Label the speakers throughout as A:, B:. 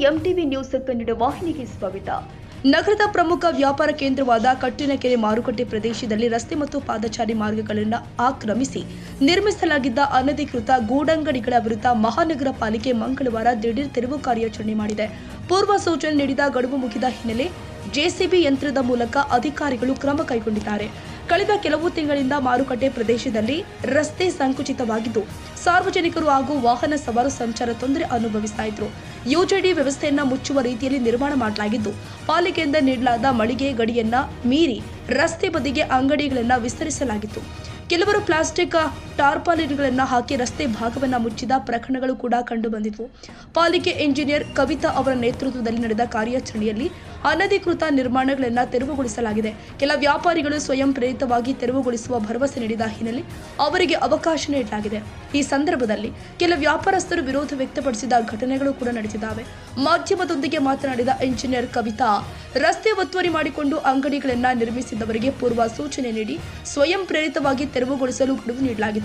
A: MTV news Kannada ವಾಹಿನಿಗೆ ಸ್ವಾಗತ. ನಗರದ ಪ್ರಮುಖ ವ್ಯಾಪಾರ ಕೇಂದ್ರವಾದ ಕಟ್ಟಿನಕೆರೆ ಮಾರುಕಟ್ಟೆ ಪ್ರದೇಶದಲ್ಲಿ ರಸ್ತೆ ಮತ್ತು ಪಾದಚಾರಿ ಮಾರ್ಗಗಳನ್ನು ಆಕ್ರಮಿಸಿ ನಿರ್ಮಿಸಲಾಗಿದ್ದ ಅನಧಿಕೃತ ಗೂಡಂಗಡಿಗಳ ವಿರುದ್ಧ ಮಹಾನಗರ ಪಾಲಿಕೆ ಮಂಗಳವಾರ ದಿಢೀರ್ ತೆರವು ಕಾರ್ಯಾಚರಣೆ ಮಾಡಿದೆ. ಪೂರ್ವ ಸೂಚನೆ ನೀಡಿದ ಗಡುವು ಮುಗಿದ ಹಿನ್ನೆಲೆ ಜೆಸಿಬಿ ಯಂತ್ರದ ಮೂಲಕ ಅಧಿಕಾರಿಗಳು ಕ್ರಮ ಕೈಗೊಂಡಿದ್ದಾರೆ. ಕಳೆದ ಕೆಲವು ತಿಂಗಳಿಂದ ಮಾರುಕಟ್ಟೆ ಪ್ರದೇಶದಲ್ಲಿ ರಸ್ತೆ ಸಂಕುಚಿತವಾಗಿದ್ದು ಸಾರ್ವಜನಿಕರು ಹಾಗೂ ವಾಹನ ಸವಾರು ಸಂಚಾರ ತೊಂದರೆ ಅನುಭವಿಸ್ತಾ ಇದ್ರು. ಯುಜಿಡಿ ವ್ಯವಸ್ಥೆಯನ್ನ ಮುಚ್ಚುವ ರೀತಿಯಲ್ಲಿ ನಿರ್ಮಾಣ ಮಾಡಲಾಗಿದ್ದು ಪಾಲಿಕೆಯಿಂದ ನೀಡಲಾದ ಮಳಿಗೆ ಗಡಿಯನ್ನ ಮೀರಿ ರಸ್ತೆ ಬದಿಗೆ ಅಂಗಡಿಗಳನ್ನು ವಿಸ್ತರಿಸಲಾಗಿತ್ತು. ಕೆಲವರು ಪ್ಲಾಸ್ಟಿಕ್ ಟಾರ್ಪಾಲಿನ್ಗಳನ್ನು ಹಾಕಿ ರಸ್ತೆ ಭಾಗವನ್ನು ಮುಚ್ಚಿದ ಪ್ರಕರಣಗಳು ಕೂಡ ಕಂಡುಬಂದಿದ್ವು. ಪಾಲಿಕೆ ಇಂಜಿನಿಯರ್ ಕವಿತಾ ಅವರ ನೇತೃತ್ವದಲ್ಲಿ ನಡೆದ ಕಾರ್ಯಾಚರಣೆಯಲ್ಲಿ ಅನಧಿಕೃತ ನಿರ್ಮಾಣಗಳನ್ನು ತೆರವುಗೊಳಿಸಲಾಗಿದೆ. ಕೆಲ ವ್ಯಾಪಾರಿಗಳು ಸ್ವಯಂ ಪ್ರೇರಿತವಾಗಿ ತೆರವುಗೊಳಿಸುವ ಭರವಸೆ ನೀಡಿದ ಹಿನ್ನೆಲೆ ಅವರಿಗೆ ಅವಕಾಶ ನೀಡಲಾಗಿದೆ. ಈ ಸಂದರ್ಭದಲ್ಲಿ ಕೆಲ ವ್ಯಾಪಾರಸ್ಥರು ವಿರೋಧ ವ್ಯಕ್ತಪಡಿಸಿದ ಘಟನೆಗಳು ಕೂಡ ನಡೆದಿದ್ದಾವೆ. ಮಾಧ್ಯಮದೊಂದಿಗೆ ಮಾತನಾಡಿದ ಇಂಜಿನಿಯರ್ ಕವಿತಾ, ರಸ್ತೆ ಒತ್ತುವರಿ ಮಾಡಿಕೊಂಡು ಅಂಗಡಿಗಳನ್ನು ನಿರ್ಮಿಸಿದವರಿಗೆ ಪೂರ್ವ ಸೂಚನೆ ನೀಡಿ ಸ್ವಯಂ ಪ್ರೇರಿತವಾಗಿ ತೆರವುಗೊಳಿಸಲು ಗಡುವು ನೀಡಲಾಗಿತ್ತು.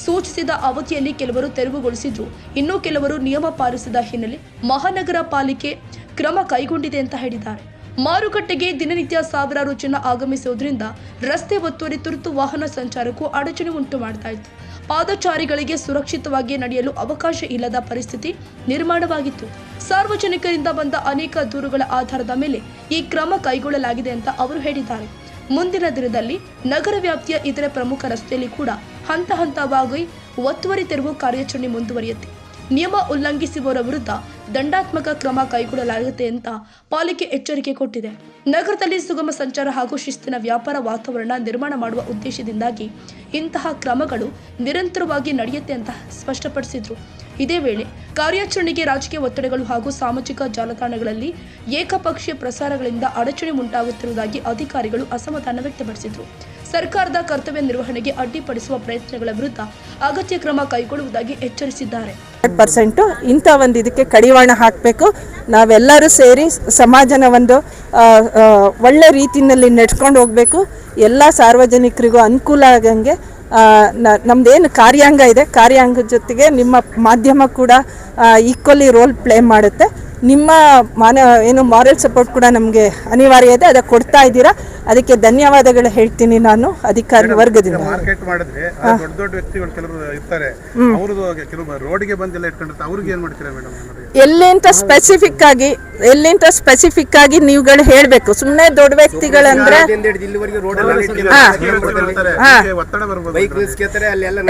A: ಸೂಚಿಸಿದ ಅವಧಿಯಲ್ಲಿ ಕೆಲವರು ತೆರವುಗೊಳಿಸಿದ್ರು, ಇನ್ನೂ ಕೆಲವರು ನಿಯಮ ಪಾಲಿಸಿದ ಹಿನ್ನೆಲೆ ಮಹಾನಗರ ಪಾಲಿಕೆ ಕ್ರಮ ಕೈಗೊಂಡಿದೆ ಅಂತ ಹೇಳಿದ್ದಾರೆ. ಮಾರುಕಟ್ಟೆಗೆ ದಿನನಿತ್ಯ ಸಾವಿರಾರು ಜನ ಆಗಮಿಸುವುದರಿಂದ ರಸ್ತೆ ಒತ್ತುವರಿ ತುರ್ತು ವಾಹನ ಸಂಚಾರಕ್ಕೂ ಅಡಚಣೆ ಉಂಟು ಮಾಡ್ತಾ ಇತ್ತು. ಪಾದಚಾರಿಗಳಿಗೆ ಸುರಕ್ಷಿತವಾಗಿ ನಡೆಯಲು ಅವಕಾಶ ಇಲ್ಲದ ಪರಿಸ್ಥಿತಿ ನಿರ್ಮಾಣವಾಗಿತ್ತು. ಸಾರ್ವಜನಿಕರಿಂದ ಬಂದ ಅನೇಕ ದೂರುಗಳ ಆಧಾರದ ಮೇಲೆ ಈ ಕ್ರಮ ಕೈಗೊಳ್ಳಲಾಗಿದೆ ಅಂತ ಅವರು ಹೇಳಿದ್ದಾರೆ. ಮುಂದಿನ ದಿನದಲ್ಲಿ ನಗರ ವ್ಯಾಪ್ತಿಯ ಇತರೆ ಪ್ರಮುಖ ರಸ್ತೆಯಲ್ಲಿ ಕೂಡ ಹಂತ ಹಂತವಾಗಿ ಒತ್ತುವರಿ ತೆರವು ಕಾರ್ಯಾಚರಣೆ ಮುಂದುವರಿಯುತ್ತೆ. ನಿಯಮ ಉಲ್ಲಂಘಿಸುವವರ ವಿರುದ್ಧ ದಂಡಾತ್ಮಕ ಕ್ರಮ ಕೈಗೊಳ್ಳಲಾಗುತ್ತೆ ಅಂತ ಪಾಲಿಕೆ ಎಚ್ಚರಿಕೆ ಕೊಟ್ಟಿದೆ. ನಗರದಲ್ಲಿ ಸುಗಮ ಸಂಚಾರ ಹಾಗೂ ಶಿಸ್ತಿನ ವ್ಯಾಪಾರ ವಾತಾವರಣ ನಿರ್ಮಾಣ ಮಾಡುವ ಉದ್ದೇಶದಿಂದಾಗಿ ಇಂತಹ ಕ್ರಮಗಳು ನಿರಂತರವಾಗಿ ನಡೆಯುತ್ತೆ ಅಂತ ಸ್ಪಷ್ಟಪಡಿಸಿದ್ರು. ಇದೇ ವೇಳೆ ಕಾರ್ಯಾಚರಣೆಗೆ ರಾಜಕೀಯ ಒತ್ತಡಗಳು ಹಾಗೂ ಸಾಮಾಜಿಕ ಜಾಲತಾಣಗಳಲ್ಲಿ ಏಕಪಕ್ಷೀಯ ಪ್ರಸಾರಗಳಿಂದ ಅಡಚಣೆ ಉಂಟಾಗುತ್ತಿರುವುದಾಗಿ ಅಧಿಕಾರಿಗಳು ಅಸಮಾಧಾನ ವ್ಯಕ್ತಪಡಿಸಿದರು. ಸರ್ಕಾರದ ಕರ್ತವ್ಯ ನಿರ್ವಹಣೆಗೆ ಅಡ್ಡಿಪಡಿಸುವ ಪ್ರಯತ್ನಗಳ ವಿರುದ್ಧ ಅಗತ್ಯ ಕ್ರಮ ಕೈಗೊಳ್ಳುವುದಾಗಿ ಎಚ್ಚರಿಸಿದ್ದಾರೆ.
B: 100% ಇಂಥ ಒಂದು ಇದಕ್ಕೆ ಕಡಿವಾಣ ಹಾಕಬೇಕು. ನಾವೆಲ್ಲರೂ ಸೇರಿ ಸಮಾಜನ ಒಂದು ಒಳ್ಳೆ ರೀತಿಯಲ್ಲಿ ನಡ್ಕೊಂಡು ಹೋಗಬೇಕು. ಎಲ್ಲ ಸಾರ್ವಜನಿಕರಿಗೂ ಅನುಕೂಲ ಆಗಂಗೆ ನಮ್ದೇನು ಕಾರ್ಯಾಂಗ ಇದೆ, ಕಾರ್ಯಾಂಗದ ಜೊತೆಗೆ ನಿಮ್ಮ ಮಾಧ್ಯಮ ಕೂಡ ಈಕ್ವಲಿ ರೋಲ್ ಪ್ಲೇ ಮಾಡುತ್ತೆ. ನಿಮ್ಮ ಏನು ಮಾರಲ್ ಸಪೋರ್ಟ್ ಕೂಡ ನಮಗೆ ಅನಿವಾರ್ಯ ಇದೆ, ಅದಕ್ಕೆ ಕೊಡ್ತಾ ಇದ್ದೀರಾ. ಅದಕ್ಕೆ ಧನ್ಯವಾದಗಳು ಹೇಳ್ತೀನಿ ನಾನು ಅಧಿಕಾರಿ ವರ್ಗದಿಂದ.
C: ಮಾರ್ಕೆಟ್ ಮಾಡಿದ್ರೆ ದೊಡ್ಡ ದೊಡ್ಡ ವ್ಯಕ್ತಿಗಳು ಕೆಲವರು ಇರ್ತಾರೆ, ಅವರು ಕೆಲವು ರೋಡ್ಗೆ ಬಂದೆಲ್ಲ ಇಟ್ಕೊಂಡಿರ್ತಾರೆ, ಅವ್ರಿಗೆ ಏನ್ ಮಾಡ್ತೀರಾ ಮೇಡಮ್?
B: ಎಲ್ಲಿಂತ ಸ್ಪೆಸಿಫಿಕ್ ಆಗಿ ನೀವುಗಳು ಹೇಳ್ಬೇಕು. ಸುಮ್ಮನೆ ದೊಡ್ಡ ವ್ಯಕ್ತಿಗಳಂದ್ರೆ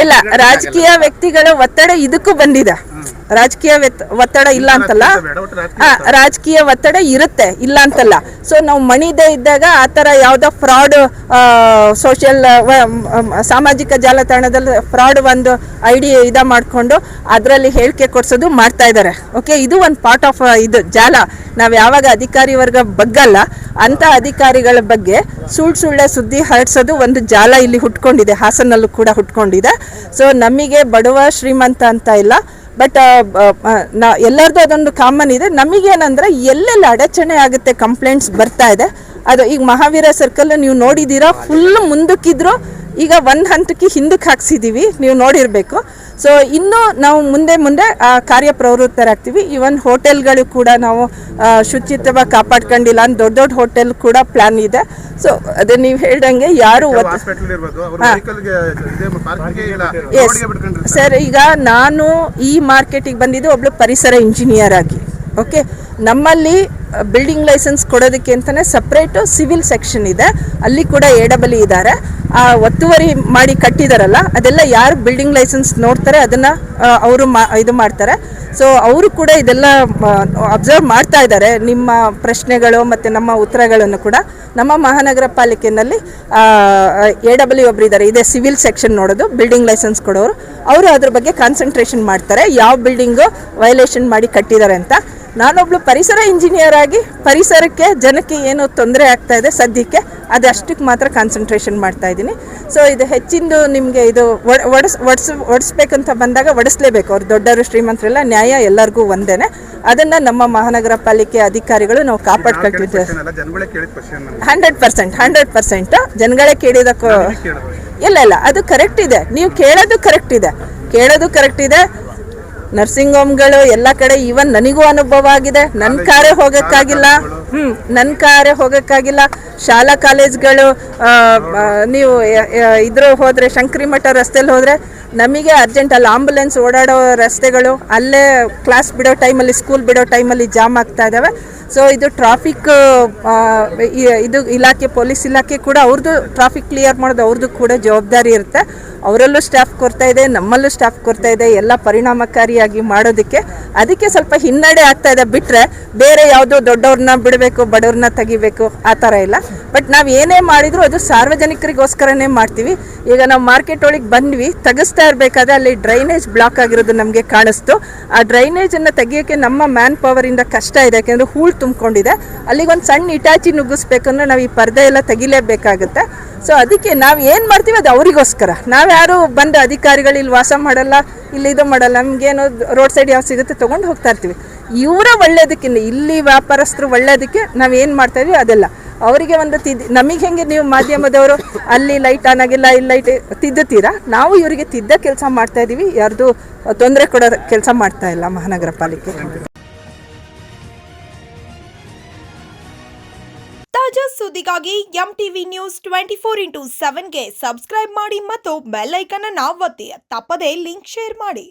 B: ಇಲ್ಲ, ರಾಜಕೀಯ ವ್ಯಕ್ತಿಗಳ ಒತ್ತಡ ಇದಕ್ಕೂ ಬಂದಿದೆ. ರಾಜಕೀಯ ಒತ್ತಡ ಇಲ್ಲ ಅಂತಲ್ಲ, ರಾಜಕೀಯ ಒತ್ತಡ ಇರುತ್ತೆ, ಇಲ್ಲ ಅಂತಲ್ಲ. ಸೊ ನಾವು ಮಣಿದೇ ಇದ್ದಾಗ ಆ ಥರ ಯಾವುದೋ ಫ್ರಾಡ್ ಸೋಷಿಯಲ್ ಸಾಮಾಜಿಕ ಜಾಲತಾಣದಲ್ಲಿ ಫ್ರಾಡ್ ಒಂದು ಐಡಿಯಾ ಮಾಡಿಕೊಂಡು ಅದರಲ್ಲಿ ಹೇಳಿಕೆ ಕೊಡ್ಸೋದು ಮಾಡ್ತಾ ಇದ್ದಾರೆ. ಓಕೆ, ಇದು ಒಂದು ಪಾರ್ಟ್ ಆಫ್ ಇದು ಜಾಲ. ನಾವು ಯಾವಾಗ ಅಧಿಕಾರಿ ವರ್ಗ ಬಗ್ಗಲ್ಲ ಅಂತ ಅಧಿಕಾರಿಗಳ ಬಗ್ಗೆ ಸುಳ್ಳೆ ಸುದ್ದಿ ಹರಡ್ಸೋದು ಒಂದು ಜಾಲ ಇಲ್ಲಿ ಹುಟ್ಕೊಂಡಿದೆ, ಹಾಸನಲ್ಲೂ ಕೂಡ ಹುಟ್ಕೊಂಡಿದೆ. ಸೊ ನಮಗೆ ಬಡವ ಶ್ರೀಮಂತ ಅಂತ ಇಲ್ಲ, ಬಟ್ ಎಲ್ಲರದ್ದು ಅದೊಂದು ಕಾಮನ್ ಇದೆ. ನಮಗೇನಂದ್ರೆ ಎಲ್ಲೆಲ್ಲ ಅಡಚಣೆ ಆಗುತ್ತೆ, ಕಂಪ್ಲೇಂಟ್ಸ್ ಬರ್ತಾ ಇದೆ. ಅದು ಈಗ ಮಹಾವೀರ ಸರ್ಕಲ್ ನೀವು ನೋಡಿದ್ದೀರಾ, ಫುಲ್ ಮುಂದಕ್ಕಿದ್ರು, ಈಗ ಒಂದು ಹಂತಕ್ಕೆ ಹಿಂದಕ್ಕೆ ಹಾಕ್ಸಿದ್ದೀವಿ, ನೀವು ನೋಡಿರಬೇಕು. ಸೊ ಇನ್ನೂ ನಾವು ಮುಂದೆ ಕಾರ್ಯಪ್ರವೃತ್ತರಾಗ್ತೀವಿ. ಇವನ್ ಹೋಟೆಲ್ಗಳು ಕೂಡ ನಾವು ಶುಚಿತ್ವವಾಗಿ ಕಾಪಾಡ್ಕೊಂಡಿಲ್ಲ ಅಂತ ದೊಡ್ಡ ಹೋಟೆಲ್ ಕೂಡ ಪ್ಲಾನ್ ಇದೆ. ಸೊ ಅದೇ ನೀವು ಹೇಳ್ದಂಗೆ ಯಾರು ಸರ್, ಈಗ ನಾನು ಈ ಮಾರ್ಕೆಟಿಗೆ ಬಂದಿದ್ದು ಒಬ್ಳು ಪರಿಸರ ಇಂಜಿನಿಯರ್ ಆಗಿ. ಓಕೆ, ನಮ್ಮಲ್ಲಿ ಬಿಲ್ಡಿಂಗ್ ಲೈಸೆನ್ಸ್ ಕೊಡೋದಕ್ಕೆ ಅಂತಲೇ ಸಪ್ರೇಟು ಸಿವಿಲ್ ಸೆಕ್ಷನ್ ಇದೆ, ಅಲ್ಲಿ ಕೂಡ AEE ಇದ್ದಾರೆ. ಆ ಒತ್ತುವರಿ ಮಾಡಿ ಕಟ್ಟಿದಾರಲ್ಲ, ಅದೆಲ್ಲ ಯಾರು ಬಿಲ್ಡಿಂಗ್ ಲೈಸೆನ್ಸ್ ನೋಡ್ತಾರೆ ಅದನ್ನು ಅವರು ಇದು ಮಾಡ್ತಾರೆ. ಸೊ ಅವರು ಕೂಡ ಇದೆಲ್ಲ ಅಬ್ಸರ್ವ್ ಮಾಡ್ತಾ ಇದ್ದಾರೆ, ನಿಮ್ಮ ಪ್ರಶ್ನೆಗಳು ಮತ್ತು ನಮ್ಮ ಉತ್ತರಗಳನ್ನು ಕೂಡ. ನಮ್ಮ ಮಹಾನಗರ ಪಾಲಿಕೆಯಲ್ಲಿ AEE ಒಬ್ರು ಇದ್ದಾರೆ, ಇದೇ ಸಿವಿಲ್ ಸೆಕ್ಷನ್ ನೋಡೋದು, ಬಿಲ್ಡಿಂಗ್ ಲೈಸೆನ್ಸ್ ಕೊಡೋರು. ಅವರು ಅದ್ರ ಬಗ್ಗೆ ಕಾನ್ಸಂಟ್ರೇಷನ್ ಮಾಡ್ತಾರೆ, ಯಾವ ಬಿಲ್ಡಿಂಗು ವೈಲೇಷನ್ ಮಾಡಿ ಕಟ್ಟಿದ್ದಾರೆ ಅಂತ. ನಾನೊಬ್ಳು ಪರಿಸರ ಇಂಜಿನಿಯರ್ ಆಗಿ ಪರಿಸರಕ್ಕೆ ಜನಕ್ಕೆ ಏನು ತೊಂದರೆ ಆಗ್ತಾ ಇದೆ ಸದ್ಯಕ್ಕೆ ಅದಷ್ಟಕ್ಕೆ ಮಾತ್ರ ಕಾನ್ಸಂಟ್ರೇಷನ್ ಮಾಡ್ತಾ ಇದ್ದೀನಿ. ಸೊ ಇದು ಹೆಚ್ಚಿಂದು ನಿಮಗೆ ಇದು ಒಡಿಸ್ಬೇಕಂತ ಬಂದಾಗ ಒಡಿಸ್ಲೇಬೇಕು. ಅವ್ರು ದೊಡ್ಡವರು ಶ್ರೀಮಂತರೆಲ್ಲ, ನ್ಯಾಯ ಎಲ್ಲರಿಗೂ ಒಂದೇನೆ. ಅದನ್ನು ನಮ್ಮ ಮಹಾನಗರ ಪಾಲಿಕೆ ಅಧಿಕಾರಿಗಳು ನಾವು ಕಾಪಾಡ್ಕೊಳ್ತಿದ್ದೇವೆ. 100% ಜನಗಳೇ ಕೇಳಿದಕ್ಕೂ ಇಲ್ಲ, ಅದು ಕರೆಕ್ಟ್ ಇದೆ. ನೀವು ಕೇಳೋದು ಕರೆಕ್ಟ್ ಇದೆ. ನರ್ಸಿಂಗ್ ಹೋಮ್ಗಳು ಎಲ್ಲ ಕಡೆ ಈವನ್ ನನಗೂ ಅನುಭವ ಆಗಿದೆ. ನನ್ನ ಕಾರೇ ಹೋಗೋಕ್ಕಾಗಿಲ್ಲ. ನನ್ನ ಕಾರೇ ಹೋಗೋಕ್ಕಾಗಿಲ್ಲ. ಶಾಲಾ ಕಾಲೇಜ್ಗಳು ನೀವು ಹೋದರೆ ಶಂಕರಿ ಮಠ ರಸ್ತೆಯಲ್ಲಿ ಹೋದರೆ ನಮಗೆ ಅರ್ಜೆಂಟ್ ಅಲ್ಲಿ ಆಂಬುಲೆನ್ಸ್ ಓಡಾಡೋ ರಸ್ತೆಗಳು ಅಲ್ಲೇ ಕ್ಲಾಸ್ ಬಿಡೋ ಟೈಮಲ್ಲಿ ಸ್ಕೂಲ್ ಬಿಡೋ ಟೈಮಲ್ಲಿ ಜಾಮ್ ಆಗ್ತಾ ಇದ್ದಾವೆ. ಸೊ ಇದು ಟ್ರಾಫಿಕ್ ಇದು ಇಲಾಖೆ ಪೊಲೀಸ್ ಇಲಾಖೆ ಕೂಡ ಅವ್ರದ್ದು ಟ್ರಾಫಿಕ್ ಕ್ಲಿಯರ್ ಮಾಡೋದು ಅವ್ರದ್ದು ಕೂಡ ಜವಾಬ್ದಾರಿ ಇರುತ್ತೆ. ಅವರಲ್ಲೂ ಸ್ಟಾಫ್ ಕೊಡ್ತಾ ಇದೆ, ನಮ್ಮಲ್ಲೂ ಸ್ಟಾಫ್ ಕೊಡ್ತಾ ಇದೆ ಎಲ್ಲ ಪರಿಣಾಮಕಾರಿಯಾಗಿ ಮಾಡೋದಕ್ಕೆ. ಅದಕ್ಕೆ ಸ್ವಲ್ಪ ಹಿನ್ನಡೆ ಆಗ್ತಾ ಇದೆ ಬಿಟ್ಟರೆ ಬೇರೆ ಯಾವುದೋ ದೊಡ್ಡವ್ರನ್ನ ಬಿಡಬೇಕು ಬಡವ್ರನ್ನ ತೆಗಿಬೇಕು ಆ ಥರ ಇಲ್ಲ. ಬಟ್ ನಾವು ಏನೇ ಮಾಡಿದರೂ ಅದು ಸಾರ್ವಜನಿಕರಿಗೋಸ್ಕರನೇ ಮಾಡ್ತೀವಿ. ಈಗ ನಾವು ಮಾರ್ಕೆಟ್ ಒಳಗೆ ಬಂದ್ವಿ, ತೆಗೆಸ್ತಾ ಇರಬೇಕಾದ್ರೆ ಅಲ್ಲಿ ಡ್ರೈನೇಜ್ ಬ್ಲಾಕ್ ಆಗಿರೋದು ನಮಗೆ ಕಾಣಿಸ್ತು. ಆ ಡ್ರೈನೇಜನ್ನು ತೆಗಿಯೋಕ್ಕೆ ನಮ್ಮ ಮ್ಯಾನ್ ಪವರಿಂದ ಕಷ್ಟ ಇದೆ, ಯಾಕೆಂದರೆ ಹೂಳು ತುಂಬಿಕೊಂಡಿದೆ. ಅಲ್ಲಿಗೊಂದು ಸಣ್ಣ ಇಟಾಚಿ ನುಗ್ಗಿಸ್ಬೇಕಂದ್ರೆ ನಾವು ಈ ಪರ್ದೆ ಎಲ್ಲ ತೆಗಿಲೇಬೇಕಾಗುತ್ತೆ. ಸೊ ಅದಕ್ಕೆ ನಾವು ಏನು ಮಾಡ್ತೀವಿ ಅದು ಅವರಿಗೋಸ್ಕರ. ನಾವು ಯಾರು ಬಂದ ಅಧಿಕಾರಿಗಳು ಇಲ್ಲಿ ವಾಸ ಮಾಡಲ್ಲ, ಇಲ್ಲಿ ಇದು ಮಾಡಲ್ಲ, ನಮಗೇನು ರೋಡ್ ಸೈಡ್ ಯಾವ ಸಿಗುತ್ತೆ ತೊಗೊಂಡು ಹೋಗ್ತಾ ಇರ್ತೀವಿ. ಇವರ ಒಳ್ಳೇದಕ್ಕೆ, ಇಲ್ಲಿ ವ್ಯಾಪಾರಸ್ಥರು ಒಳ್ಳೇದಕ್ಕೆ ನಾವು ಏನು ಮಾಡ್ತಾ ಇದೀವಿ ಅದೆಲ್ಲ ಅವರಿಗೆ ಒಂದು ನಮಗೆ ಹೆಂಗೆ ನೀವು ಮಾಧ್ಯಮದವರು ಅಲ್ಲಿ ಲೈಟ್ ಆನ್ ಆಗಿಲ್ಲ ಇಲ್ಲಿ ಲೈಟ್ ತಿದ್ದುತ್ತೀರಾ, ನಾವು ಇವರಿಗೆ ತಿದ್ದ ಕೆಲಸ ಮಾಡ್ತಾ ಇದ್ದೀವಿ. ಯಾರ್ದು ತೊಂದರೆ ಕೊಡೋ ಕೆಲಸ ಮಾಡ್ತಾ ಇಲ್ಲ ಮಹಾನಗರ ಪಾಲಿಕೆ.
D: ತಾಜಾ ಸುದ್ದಿಗಾಗಿ MTV ನ್ಯೂಸ್ 24/7ಗೆ ಸಬ್ಸ್ಕ್ರೈಬ್ ಮಾಡಿ ಮತ್ತು ಬೆಲ್ ಐಕಾನ್ ಅನ್ನು ಒತ್ತಿ. ತಪ್ಪದೇ ಲಿಂಕ್ ಶೇರ್ ಮಾಡಿ.